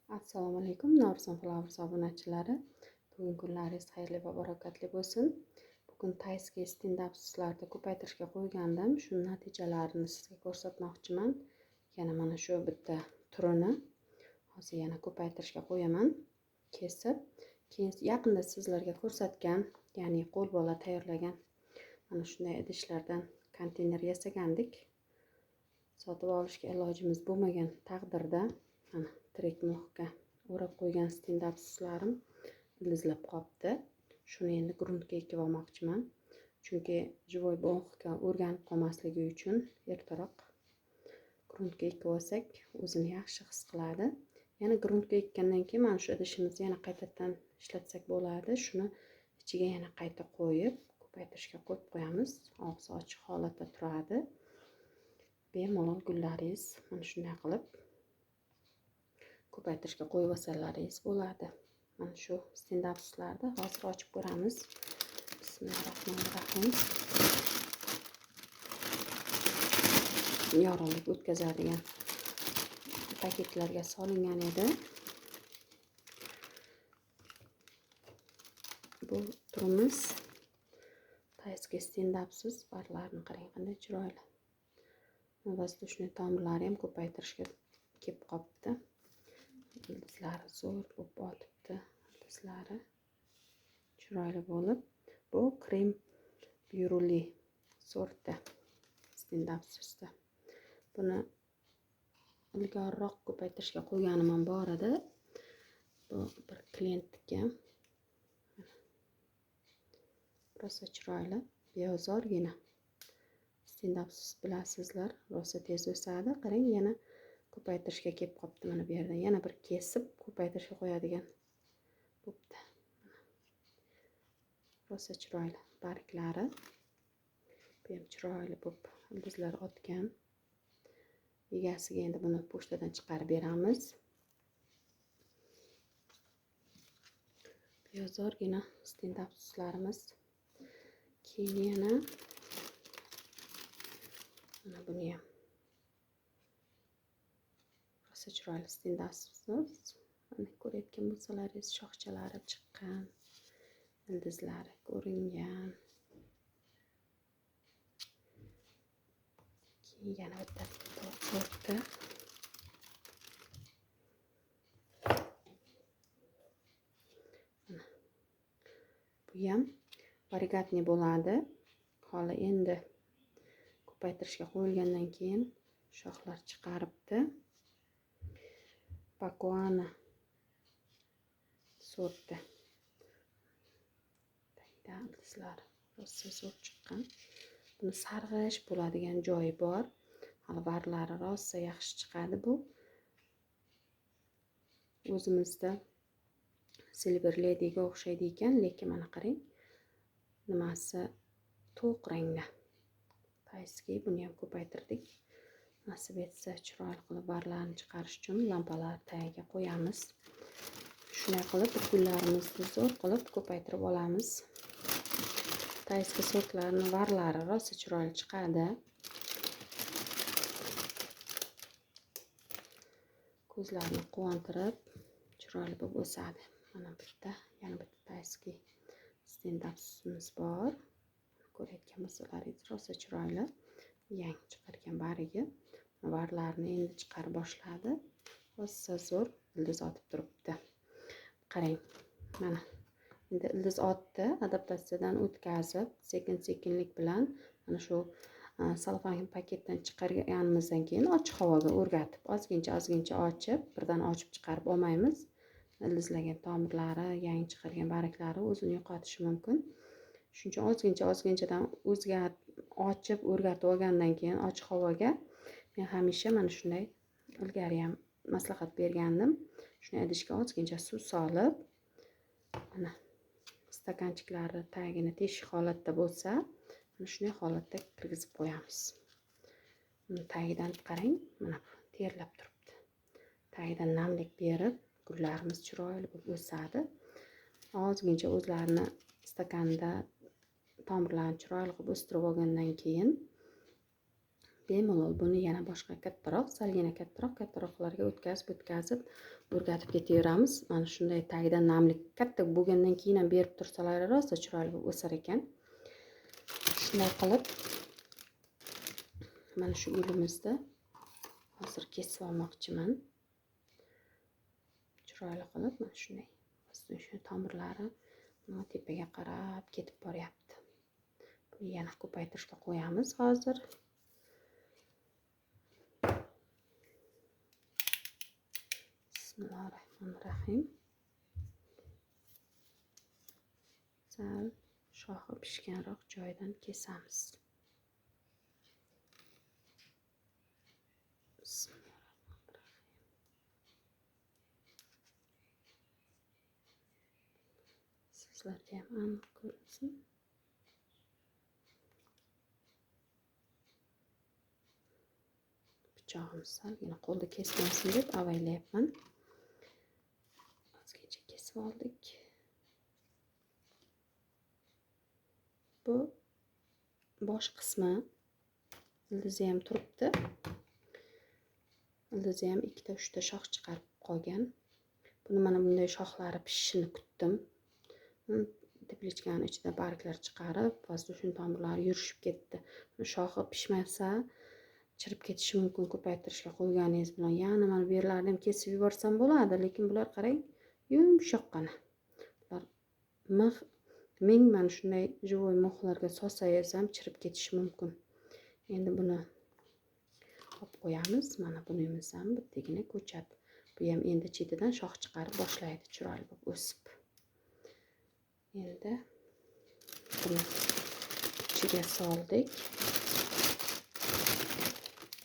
Assalomu alaykum, Nurson Flowers obunachilari. Bugun kunlaringiz xayrli va barakatli bo'lsin. Bugun Tayski stand-up sizlarda ko'paytirishga qo'ygandim. Shu natijalarini sizga ko'rsatmoqchiman. Yana mana shu bitta turini hozir yana ko'paytirishga qo'yaman. Kesib, keyin yaqinda sizlarga ko'rsatgan, ya'ni qo'l bola tayyorlagan mana shunday idishlardan konteyner yasagandik. Sotib olishga ilojimiz bo'lmagan taqdirda mana tirik muhga o'rab qo'ygan stand-up suzlarim ildizlab qolibdi. Shuni endi gruntga ekib olmoqchiman. Chunki живой bog'ga o'rganib qolmasligi uchun ertaroq gruntga ekib olsak, o'zini yaxshi his qiladi. Yana gruntga ekkandan keyin mana shu idishimizni yana qaytadan ishlatsak bo'ladi. Shuni ichiga yana qayta qo'yib, ko'paytirishga qo'yib qo'yamiz. Og'zi ochiq holatda turadi. Bemalol gullaringiz mana shunday qilib ko'paytirishga qo'yib olsalaringiz bo'ladi. Mana shu stand-up suzlarni hozir ochib ko'ramiz. Bismillahirrohmanirrohim. Yorug'lik o'tkazadigan paketlarga solingan edi. Bu turimiz Tayski stand-up suz barlarni qarang qanday chiroyli. Воздушный tomirlari ham ko'paytirishga kelib qolibdi. Ildizlari zo'r bo'lib botibdi. Ildizlari chiroyli bo'lib, bu krem byuruli sorti stand-up suzda. Buni ilgariroq ko'paytirishga qo'yganim ham bor edi. Bu bir klientga rosa chiroyli, beozorgina stand-up suz bilasizlar, rosa tez o'sadi. Qarang, yana ko'paytirishga kelib qolibdi. Mana bu yerdan yana bir kesib ko'paytirishga qo'yadigan bo'pti. Rosa chiroyli barglari. Bu ham chiroyli bo'lib ildizlar otgan. Egasiga endi buni pochtadan chiqarib beramiz. Beozorgina stand-up suzlarimiz. Keyin yana mana buni ham rosa chiroyli stand-up suz. Mana ko'rayotgan bo'lsalaringiz, shoxchalari chiqqan, ildizlari ko'ringan. Keyin yana bitta sorti. Bu ham varigatni bo'ladi. Hali endi ko'paytirishga qo'yilgandan keyin shoxlar chiqaribdi. Pakuana sorti. Ildizlari rosa zo'r chiqqan. Buni sarg'ish bo'ladigan joyi bor. Hali barglari rosa yaxshi chiqadi bu. O'zimizda Silver Lady'ga o'xshaydi ekan, lekin mana qarang, nimasi to'q rangda. Tayski buni ham ko'paytirdik. Nasib etsa chiroyli qilib barlarni chiqarish uchun lampalar tagiga qo'yamiz. Shunday qilib gullarimizni zo'r qilib ko'paytirib olamiz. Tayski sortlarning varlari rosa chiroyli chiqadi. Ko'zlarni quvontirib, chiroyli bo'lib o'sadi. Mana bitta, yana bitta Tayski stand-up suzimiz bor. Ko'rayotgan bo'lsalaringiz, rosa chiroyli. Yangi chiqargan barigi. Varlarni endi chiqarib boshladi. Rosa zo'r ildiz otib turibdi. Qarang, mana endi ildiz otdi, adaptatsiyadan o'tkazib, sekin-sekinlik bilan mana shu salfan paketdan chiqarganimizdan keyin ochiq havoga o'rgatib, ozgincha ochib, birdan ochib chiqarib olmaymiz. Ildizlagan tomirlari, yangi chiqargan bariklari o'zini yo'qotishi mumkin. Shuning uchun ozginchadan ochib, o'rgatib olgandan keyin ochiq havoga men hamisha mana shunday ilgari ham maslahat bergandim. Shuni idishga ozgincha suv solib, mana stakanchiklari tagini teshik holatda bo'lsa, mana shunday holatda kirgizib qo'yamiz. Buni tagidan qarang, mana terlab turibdi. Tagidan namlik berib, gullarimiz chiroyli bo'lib o'sadi. Ozgincha o'zlarini stakanda tomirlarni chiroyli qilib o'stirib olgandan keyin bemalol buni yana boshqa kattaroq, salgina kattaroqlarga o'tkazib o'rgatib ketaveramiz. Mana shunday tagidan namlik katta bo'lgandan keyin ham berib tursalar rosa chiroyli bo'lib o'sar ekan. Shunday qilib mana shu gulimizni hozir kesib olmoqchiman. Chiroyli qilib mana shunday shu tomirlari tepaga qarab ketib boryapti. Buni yana ko'paytirishga qo'yamiz hozir. Bismillahirrohmanirrohim. Sal shoxi pishganroq joyidan kesamiz. Sizlarga ham aniq ko'rinsin. Pichog'imiz salgina qo'lda kesmasin deb avaylayapman. Ozgacha kesib oldik. Bu bosh qismi ildizi ham turibdi. Ildizi ham 2-3 ta shox chiqarib qolgan. Buni mana bunday shoxlari pishishini kutdim. Teplechkani ichida barglar chiqarib, vozdушный tomirlari yurishib ketdi. Shoxi pishmasa chirib ketishi mumkin. Ko'paytirishga qo'yganingiz bilan yana mana bu yerlarni ham kesib yuborsam bo'ladi, lekin bular qarang, yumshoqqina. Bular ming mana shunday живой mo'xlarga solsangiz ham chirib ketishi mumkin. Endi buni olib qo'yamiz. Mana bunimiz ham bittagina ko'chat. Bu ham endi chetidan shox chiqarib boshlaydi, chiroyli bo'lib o'sib. Endi buni ichiga soldik.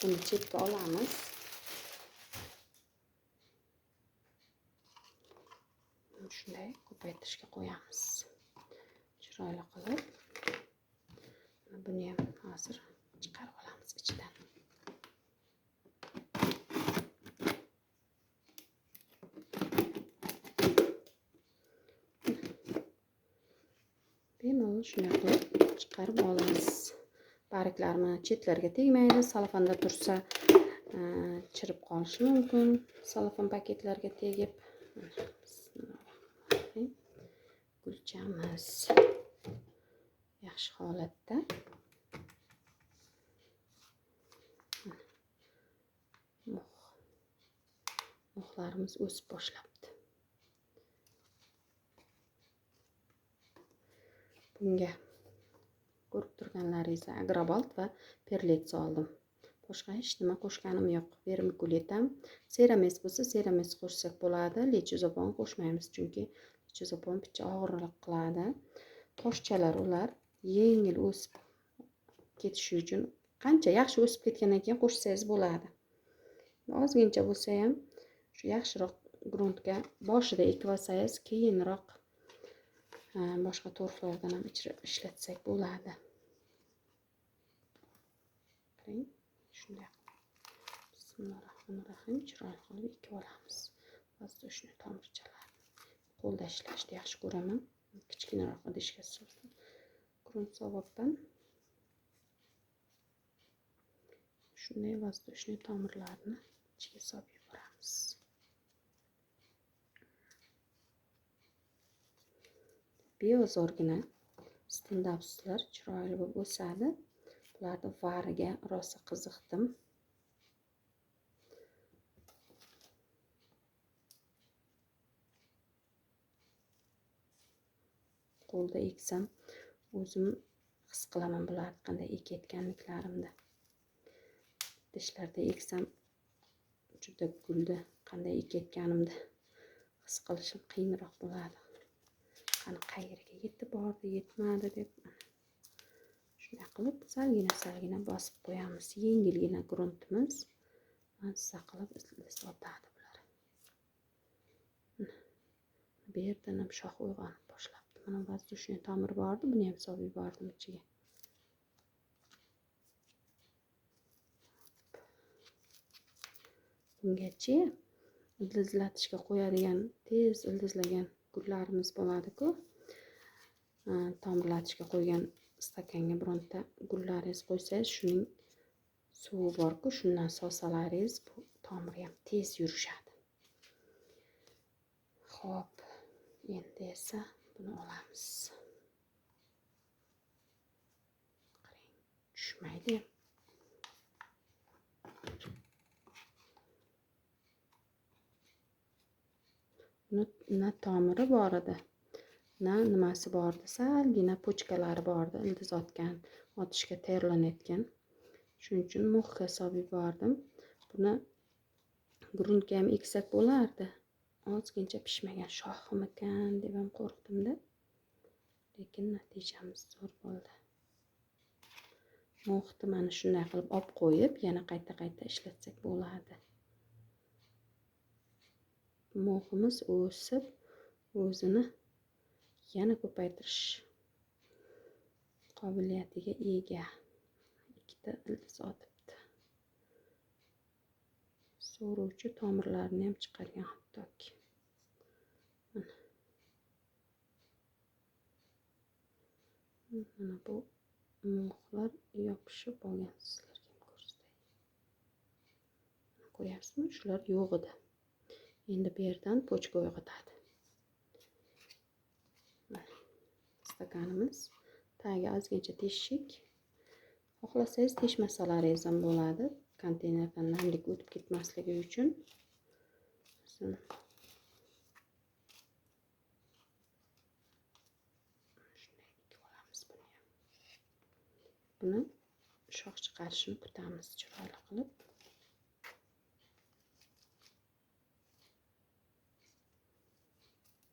Buni chetga olamiz. Shunday ko'paytirishga qo'yamiz. Chiroyli qilib. Buni ham hozir chiqarib olamiz ichidan. Bemalol shunday qilib chiqarib olamiz. Barglarni chetlariga tegmaydi. Salofanda tursa chirib qolishi mumkin. Salofan paketlarga tegib. Gulchamiz yaxshi holatda. Mo'xlarimiz o'sib boshlabdi. Bunga ko'rib turganlaringizdek agrobalt va perlit soldim. Boshqa hech nima qo'shganim yo'q. Vermikulit ham serames bo'lsa serames qo'shsak bo'ladi. Lechozapon qo'shmaymiz, chunki lechozapon picha og'irlik qiladi. Toshchalar ular yengil o'sib ketishi uchun qancha yaxshi o'sib ketgandan keyin qo'shsangiz bo'ladi. Ozgincha bo'lsa ham shu yaxshiroq gruntga boshida ekib olsangiz, keyinroq boshqa to'rqlardan ham ishlatsak bo'ladi. Qarang, shunday. Bismillahirrohmanirrohim. Chiroyli qilib ekib olamiz. Vozdушный tomirchalarni qo'lda ishlashni yaxshi ko'raman. Kichkinaroq idishga solsam, grunt sovyapman. Shunday vozdушный tomirlarni ichiga solib yuboramiz. Beozorgina stand-upslar chiroyli bo'lib o'sadi. Bularni variga rosa qiziqdim. Qo'lda eksam o'zim his qilaman bularni qanday ekayotganliklarimni. Tishlarda eksam juda gulni qanday ekayotganimni his qilishim qiyinroq bo'ladi. Qani qayerga yetib bordi, yetmadi deb. Shunday qilib salgina bosib qo'yamiz. Yengilgina gruntimiz. Mazza qilib islatadi bular. Bu yerdan ham shox uyg'onib boshlabdi. Mana vozdушный tomir bordi, buni ham solib yubordim ichiga. Bungacha ildizlatishga qo'yadigan, tez ildizlagan gullarimiz bo'ladi-ku. Tomirlatishga qo'ygan stakanga bironta gullaringiz qo'ysangiz, shuning suvi bor-ku, shundan solsalaringiz bu tomiri ham tez yurishadi. Xo'p, endi esa buni olamiz. Qarang, tushmaydi. Na tomiri bor edi, na nimasi bor edi, salgina pochkalari bor edi, ildiz otishga tayyorlanayotgan. Shuning uchun mixga solib yubordim. Buni gruntga ham eksak bo'lardi. Ozgincha pishmagan shoximikan deb ham qo'rqdim-da. Lekin natijamiz zo'r bo'ldi. Mixni mana shunday qilib olib qo'yib, yana qayta ishlatsak bo'ladi. Miximiz o'sib, o'zini yana ko'paytirish qobiliyatiga ega. Ikkita ildiz otibdi. So'ruvchi tomirlarini ham chiqargan hattoki. Mana bu mixlar yopishib olgan, sizlarga ham ko'rsatay. Ko'ryapsizmi? Shular yo'q edi. Endi bu yerdan pochka uyg'otadi. Mana stakanimiz tagi ozgincha teshik. Xohlasangiz teshmasalaringiz ham bo'ladi. Konteynerdan namlik o'tib ketmasligi uchun. Buni shox chiqarishini kutamiz chiroyli qilib.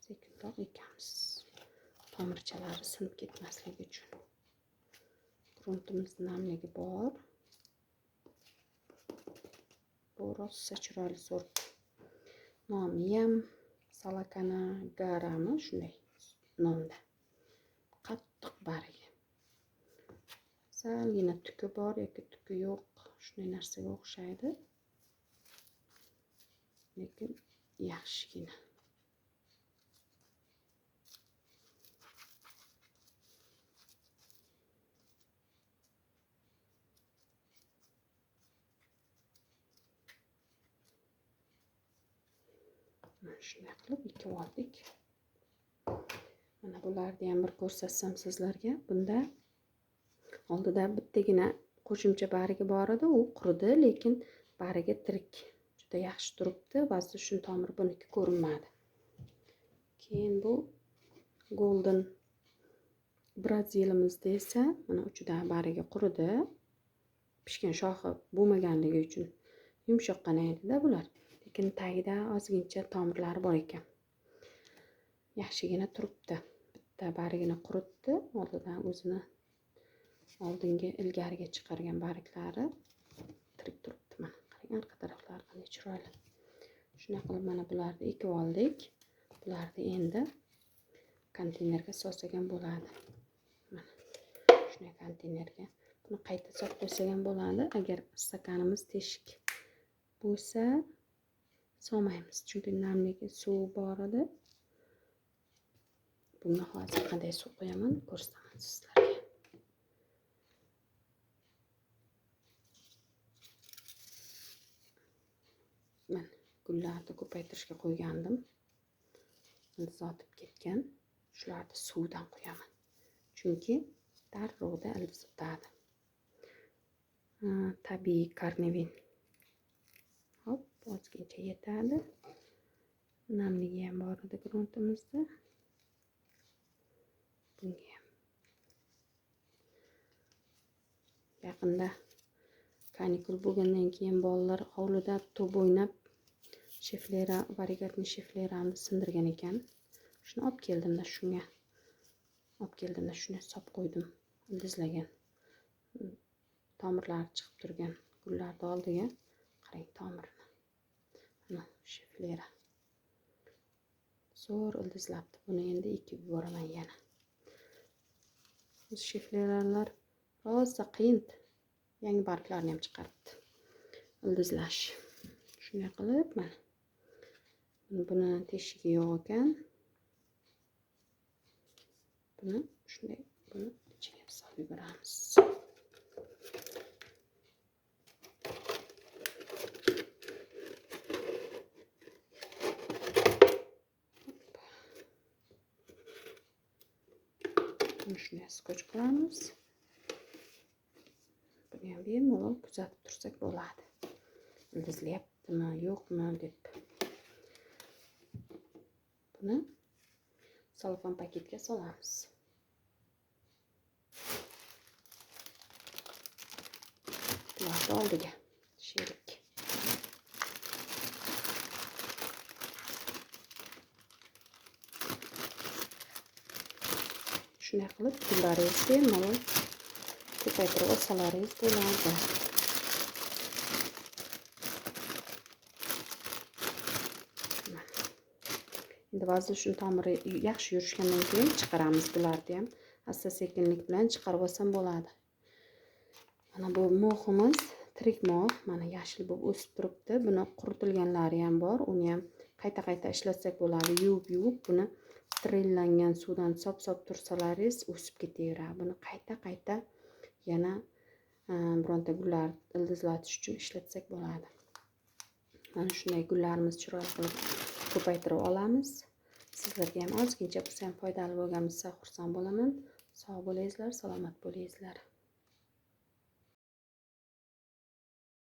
Sekinroq ekamiz. Tomirchalari sinib ketmasligi uchun. Gruntimizning namligi bor. Bu rosa chiroyli sort. Nomi ham Salakana Garami shunday nomda. Qattiq bargi. Salgina tuki bor yoki tuki yo'q, shunday narsaga o'xshaydi. Lekin yaxshigina. Shunday qilib ekib oldik. Mana bularni ham bir ko'rsatsam sizlarga. Bunda oldida bittagina qo'shimcha bargi bor edi, u quridi, lekin bargi tirik. Juda yaxshi turibdi, ba'zi shun tomir buniki ko'rinmadi. Keyin bu Golden Brazil'imizda esa mana uchidan bargi quridi. Pishgan shoxi bo'lmaganligi uchun yumshoqqina edi-da bular. Lekin tagida ozgincha tomirlari bor ekan. Yaxshigina turibdi. Bitta bargini quritdi, oldidan o'zini oldingi ilgariga chiqargan barglari tirik turibdi. Mana qarang, orqa taraflari qanday chiroyli. Shunday qilib mana bularni ekib oldik. Bularni endi konteynerga solsak ham bo'ladi. Mana shunday konteynerga buni qayta solib qo'ysak ham bo'ladi. Agar stakanimiz teshik bo'lsa solmaymiz, chunki namligi suv bor edi. Bunga hozir qanday suv qo'yaman ko'rsataman sizlarga. Men gullarni ko'paytirishga qo'ygandim. Ildiz otib ketgan. Shularni suvdan qo'yaman. Chunki darrovda ildiz o'tadi. Tabiiy karnevin. Hop, ozgincha yetadi. Namligi ham bor edi gruntimizda. Bunga ham. Yaqinda kanikul bo'lgandan keyin bolalar hovlida to'p o'ynab shiflera, variegatni shifleramni sindirgan ekan. Shuni olib keldimda shunga. Shuni solib qo'ydim. Ildizlagan. Tomirlari chiqib turgan gullarni oldiga qarang tomirini. Mana shiflera. Zo'r ildizlabdi. Buni endi ekib yuboraman yana. Bu shifleralar rosa qiyin. Yangi barglarni ham chiqaribdi. Ildizlash. Shunday qilib mana. Buni teshigi yo'q ekan. Buni shunday buni ichiga solib yuboramiz. Buni shunday skotch qilamiz. Buni ham bemalol kuzatib tursak bo'ladi. Ildizlayaptimi, yo'qmi deb. Buni salfan paketga solamiz. Bularni oldiga sherik. Shunday qilib pullaringizni bemalol ko'paytirib olsalaringiz bo'ladi. Endi vazir shuni tomiri yaxshi yurishgandan keyin chiqaramiz bularni ham. Asta-sekinlik bilan chiqarib olsam bo'ladi. Mana bu mo'ximiz tirik mo'x, mana yashil bo'lib o'sib turibdi. Buni quritilganlari ham bor. Uni ham qayta-qayta ishlatsak bo'ladi. Yuvib buni sterillangan suvdan sop tursalaringiz o'sib ketaveradi. Buni qayta-qayta yana bironta gullar ildizlatish uchun ishlatsak bo'ladi. Mana shunday gullarimizni chiroyli qilib ko'paytirib olamiz. Sizlarga ham ozgincha bo'lsa ham foydali bo'lgan bo'lsa xursand bo'laman. Sog' bo'lingizlar, salomat bo'lingizlar.